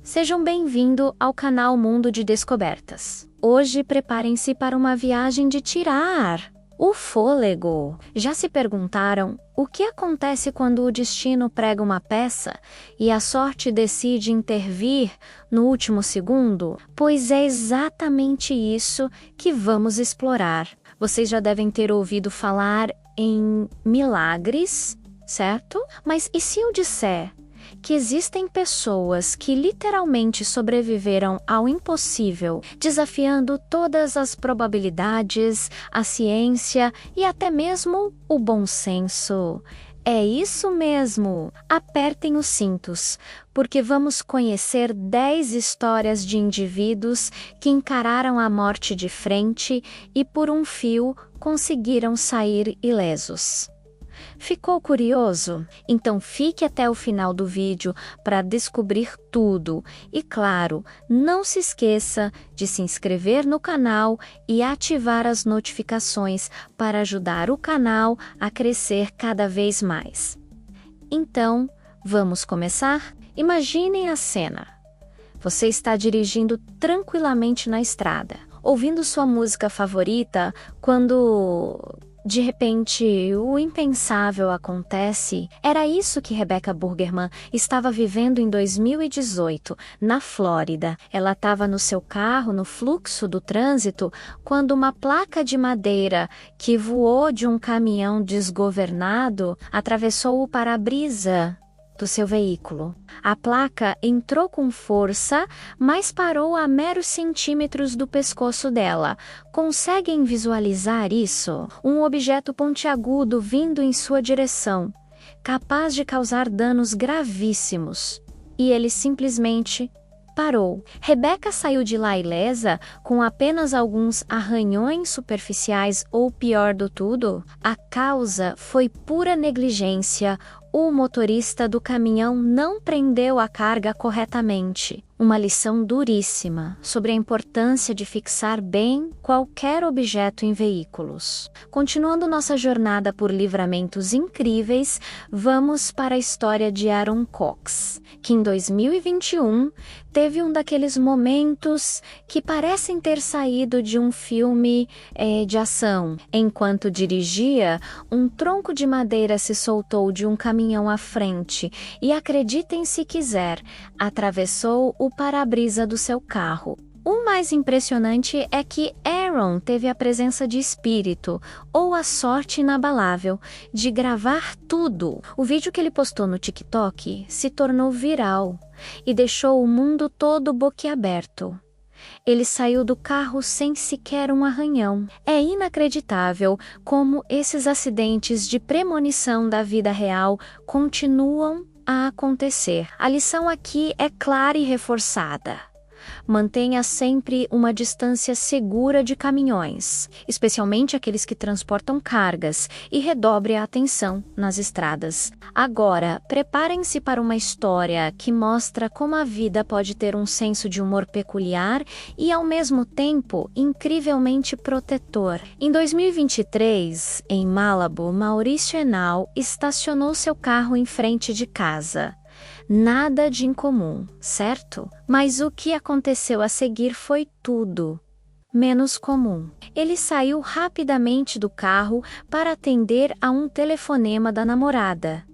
Sejam bem-vindos ao canal Mundo de Descobertas. Hoje preparem-se para uma viagem de tirar o fôlego. Já se perguntaram o que acontece quando o destino prega uma peça e a sorte decide intervir no último segundo? Pois é exatamente isso que vamos explorar. Vocês já devem ter ouvido falar em milagres, certo? Mas e se eu disser que existem pessoas que literalmente sobreviveram ao impossível, desafiando todas as probabilidades, a ciência e até mesmo o bom senso? É isso mesmo! Apertem os cintos, porque vamos conhecer 10 histórias de indivíduos que encararam a morte de frente e por um fio conseguiram sair ilesos. Ficou curioso? Então fique até o final do vídeo para descobrir tudo. E claro, não se esqueça de se inscrever no canal e ativar as notificações para ajudar o canal a crescer cada vez mais. Então, vamos começar? Imaginem a cena. Você está dirigindo tranquilamente na estrada, ouvindo sua música favorita quando de repente, o impensável acontece. Era isso que Rebecca Burgerman estava vivendo em 2018, na Flórida. Ela estava no seu carro, no fluxo do trânsito, quando uma placa de madeira que voou de um caminhão desgovernado atravessou o para-brisa do seu veículo. A placa entrou com força, mas parou a meros centímetros do pescoço dela. Conseguem visualizar isso? Um objeto pontiagudo vindo em sua direção, capaz de causar danos gravíssimos. E ele simplesmente parou. Rebecca saiu de lá ilesa, com apenas alguns arranhões superficiais ou, pior do tudo, a causa foi pura negligência. O motorista do caminhão não prendeu a carga corretamente. Uma lição duríssima sobre a importância de fixar bem qualquer objeto em veículos. Continuando nossa jornada por livramentos incríveis, vamos para a história de Aaron Cox, que em 2021 teve um daqueles momentos que parecem ter saído de um filme de ação. Enquanto dirigia, um tronco de madeira se soltou de um caminhão à frente e, acreditem se quiser, atravessou o para-brisa do seu carro. O mais impressionante é que Aaron teve a presença de espírito, ou a sorte inabalável, de gravar tudo. O vídeo que ele postou no TikTok se tornou viral e deixou o mundo todo boquiaberto. Ele saiu do carro sem sequer um arranhão. É inacreditável como esses acidentes de premonição da vida real continuam a acontecer. A lição aqui é clara e reforçada. Mantenha sempre uma distância segura de caminhões, especialmente aqueles que transportam cargas, e redobre a atenção nas estradas. Agora, preparem-se para uma história que mostra como a vida pode ter um senso de humor peculiar e, ao mesmo tempo, incrivelmente protetor. Em 2023, em Malibu, Maurício Henao estacionou seu carro em frente de casa. Nada de incomum, certo? Mas o que aconteceu a seguir foi tudo menos comum. Ele saiu rapidamente do carro para atender a um telefonema da namorada.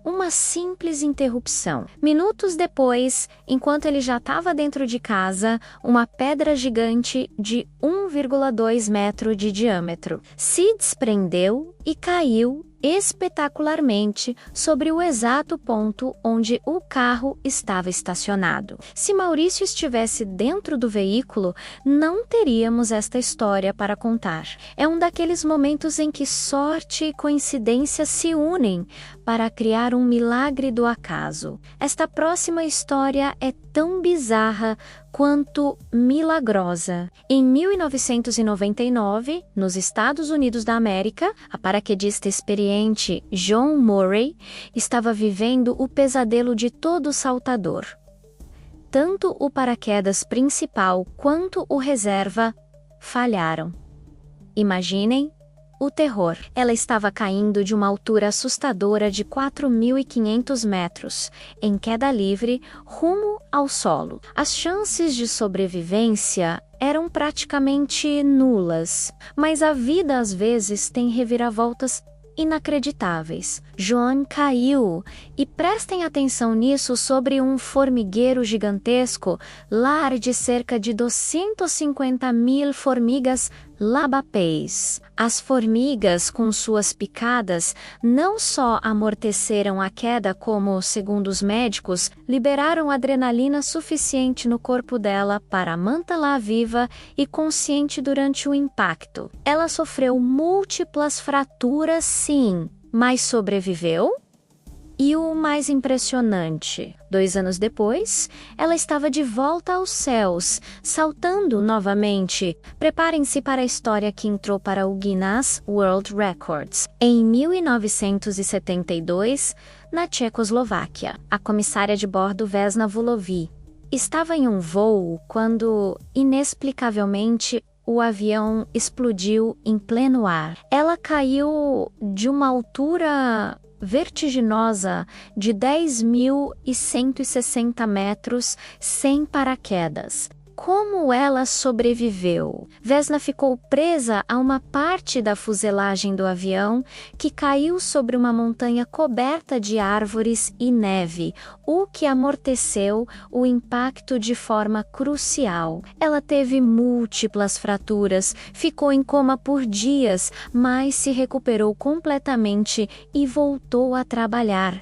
Uma simples interrupção. Minutos depois, enquanto ele já estava dentro de casa, uma pedra gigante de 1,2 metro de diâmetro se desprendeu e caiu espetacularmente sobre o exato ponto onde o carro estava estacionado. Se Maurício estivesse dentro do veículo, não teríamos esta história para contar. É um daqueles momentos em que sorte e coincidência se unem para criar um milagre do acaso. Esta próxima história é tão bizarra quanto milagrosa. Em 1999, nos Estados Unidos da América, a paraquedista experiente John Murray estava vivendo o pesadelo de todo saltador. Tanto o paraquedas principal quanto o reserva falharam. Imaginem o terror. Ela estava caindo de uma altura assustadora de 4.500 metros, em queda livre, rumo ao solo. As chances de sobrevivência eram praticamente nulas, mas a vida às vezes tem reviravoltas inacreditáveis. Joan caiu, e prestem atenção nisso, sobre um formigueiro gigantesco, lar de cerca de 250.000 formigas labapés. As formigas, com suas picadas, não só amorteceram a queda, como, segundo os médicos, liberaram adrenalina suficiente no corpo dela para mantê-la viva e consciente durante o impacto. Ela sofreu múltiplas fraturas, sim, mas sobreviveu? E o mais impressionante, 2 anos depois, ela estava de volta aos céus, saltando novamente. Preparem-se para a história que entrou para o Guinness World Records. Em 1972, na Tchecoslováquia, a comissária de bordo Vesna Vulović estava em um voo quando, inexplicavelmente, o avião explodiu em pleno ar. Ela caiu de uma altura vertiginosa de 10.160 metros sem paraquedas. Como ela sobreviveu? Vesna ficou presa a uma parte da fuselagem do avião que caiu sobre uma montanha coberta de árvores e neve, o que amorteceu o impacto de forma crucial. Ela teve múltiplas fraturas, ficou em coma por dias, mas se recuperou completamente e voltou a trabalhar.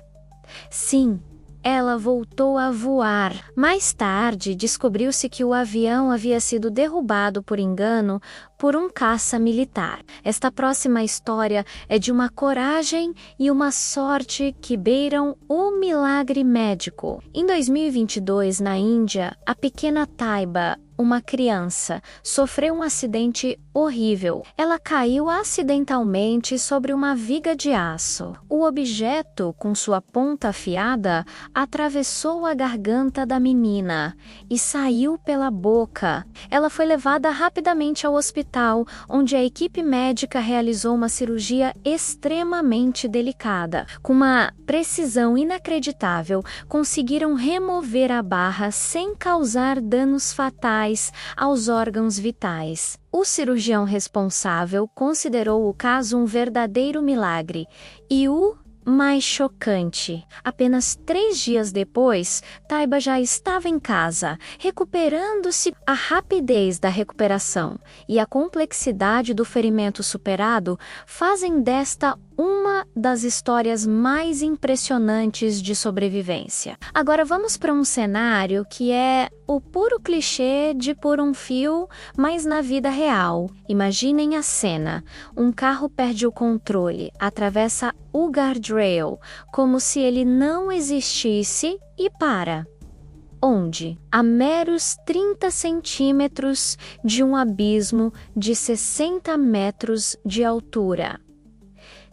Sim, ela voltou a voar. Mais tarde, descobriu-se que o avião havia sido derrubado por engano por um caça militar. Esta próxima história é de uma coragem e uma sorte que beiram o milagre médico. Em 2022, na Índia, a pequena Taiba, uma criança, sofreu um acidente horrível. Ela caiu acidentalmente sobre uma viga de aço. O objeto, com sua ponta afiada, atravessou a garganta da menina e saiu pela boca. Ela foi levada rapidamente ao hospital, onde a equipe médica realizou uma cirurgia extremamente delicada. Com uma precisão inacreditável, conseguiram remover a barra sem causar danos fatais aos órgãos vitais. O cirurgião responsável considerou o caso um verdadeiro milagre. E o mais chocante, apenas 3 dias depois, Taiba já estava em casa, recuperando-se. A rapidez da recuperação e a complexidade do ferimento superado fazem desta uma das histórias mais impressionantes de sobrevivência. Agora vamos para um cenário que é o puro clichê de Por um Fio, mas na vida real. Imaginem a cena: um carro perde o controle, atravessa o guardrail como se ele não existisse e para. Onde? A meros 30 centímetros de um abismo de 60 metros de altura.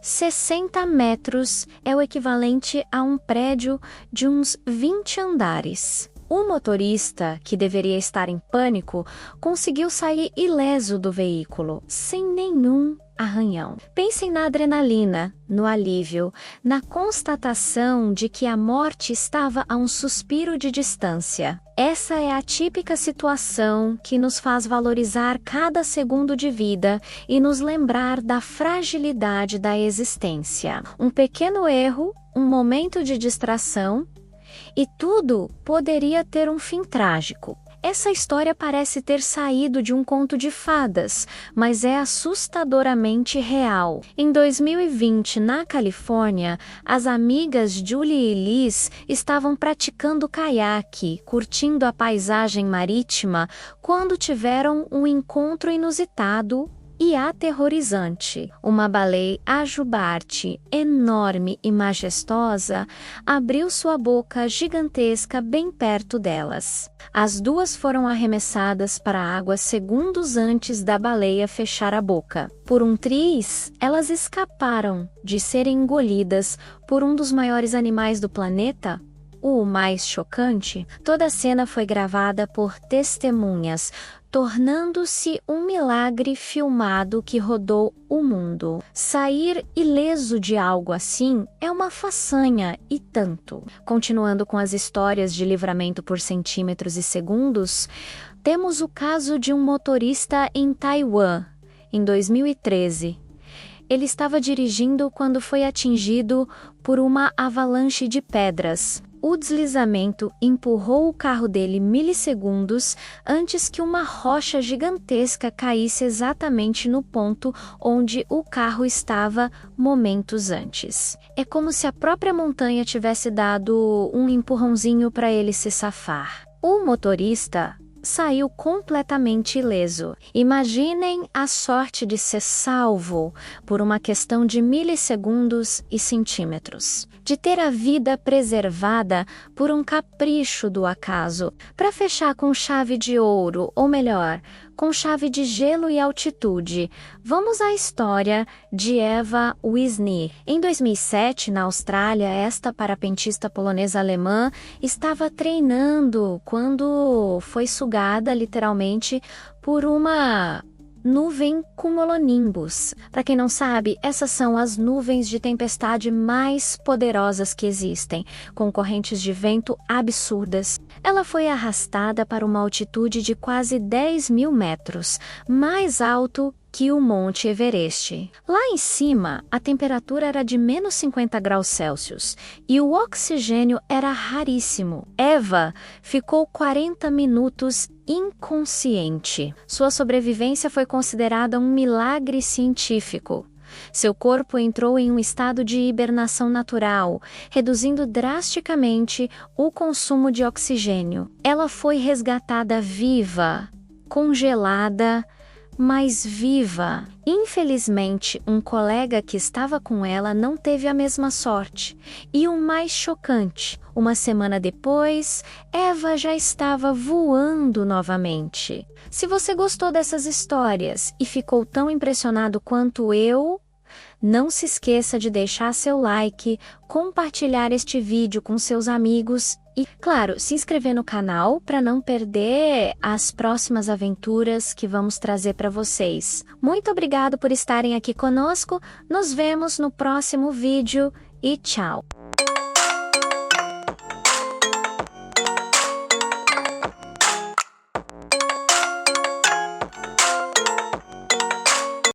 60 metros é o equivalente a um prédio de uns 20 andares. O motorista, que deveria estar em pânico, conseguiu sair ileso do veículo, sem nenhum arranhão. Pensem na adrenalina, no alívio, na constatação de que a morte estava a um suspiro de distância. Essa é a típica situação que nos faz valorizar cada segundo de vida e nos lembrar da fragilidade da existência. Um pequeno erro, um momento de distração, e tudo poderia ter um fim trágico. Essa história parece ter saído de um conto de fadas, mas é assustadoramente real. Em 2020, na Califórnia, as amigas Julie e Liz estavam praticando caiaque, curtindo a paisagem marítima, quando tiveram um encontro inusitado e aterrorizante. Uma baleia jubarte, enorme e majestosa, abriu sua boca gigantesca bem perto delas. As duas foram arremessadas para a água segundos antes da baleia fechar a boca. Por um triz, elas escaparam de serem engolidas por um dos maiores animais do planeta. O mais chocante, toda a cena foi gravada por testemunhas. tornando-se um milagre filmado que rodou o mundo. Sair ileso de algo assim é uma façanha e tanto. Continuando com as histórias de livramento por centímetros e segundos, temos o caso de um motorista em Taiwan, em 2013. Ele estava dirigindo quando foi atingido por uma avalanche de pedras. O deslizamento empurrou o carro dele milissegundos antes que uma rocha gigantesca caísse exatamente no ponto onde o carro estava momentos antes. É como se a própria montanha tivesse dado um empurrãozinho para ele se safar. O motorista saiu completamente ileso. Imaginem a sorte de ser salvo por uma questão de milissegundos e centímetros, de ter a vida preservada por um capricho do acaso. Para fechar com chave de ouro, ou melhor, com chave de gelo e altitude, vamos à história de Eva Wisniewski. Em 2007, na Austrália, esta parapentista polonesa-alemã estava treinando quando foi sugada, literalmente, por uma nuvem cumulonimbus. Para quem não sabe, essas são as nuvens de tempestade mais poderosas que existem, com correntes de vento absurdas. Ela foi arrastada para uma altitude de quase 10.000 metros, mais alto que o Monte Everest. Lá em cima, a temperatura era de menos 50 graus Celsius e o oxigênio era raríssimo. Eva ficou 40 minutos inconsciente. Sua sobrevivência foi considerada um milagre científico. Seu corpo entrou em um estado de hibernação natural, reduzindo drasticamente o consumo de oxigênio. Ela foi resgatada viva, congelada, mas viva. Infelizmente, um colega que estava com ela não teve a mesma sorte. E o mais chocante, uma semana depois, Eva já estava voando novamente. Se você gostou dessas histórias e ficou tão impressionado quanto eu, não se esqueça de deixar seu like, compartilhar este vídeo com seus amigos e, claro, se inscrever no canal para não perder as próximas aventuras que vamos trazer para vocês. Muito obrigado por estarem aqui conosco, nos vemos no próximo vídeo e tchau!